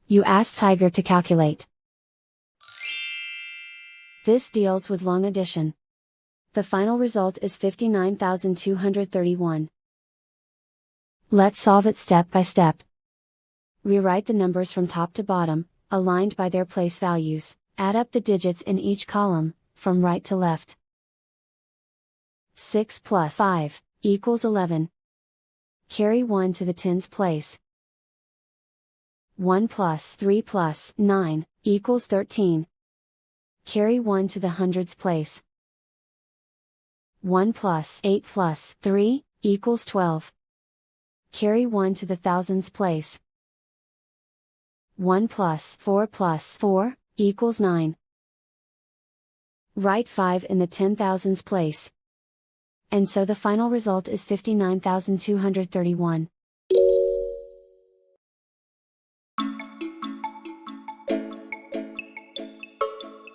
You ask Tiger to calculate. This deals with long addition. The final result is 59,231. Let's solve it step by step. Rewrite the numbers from top to bottom, aligned by their place values. Add up the digits in each column, from right to left. 6 plus 5 equals 11. Carry 1 to the tens place. 1 plus 3 plus 9 equals 13. Carry 1 to the hundreds place. 1 plus 8 plus 3 equals 12. Carry 1 to the thousands place. 1 plus 4 equals 9. Write 5 in the 10,000s place. And so the final result is 59,231.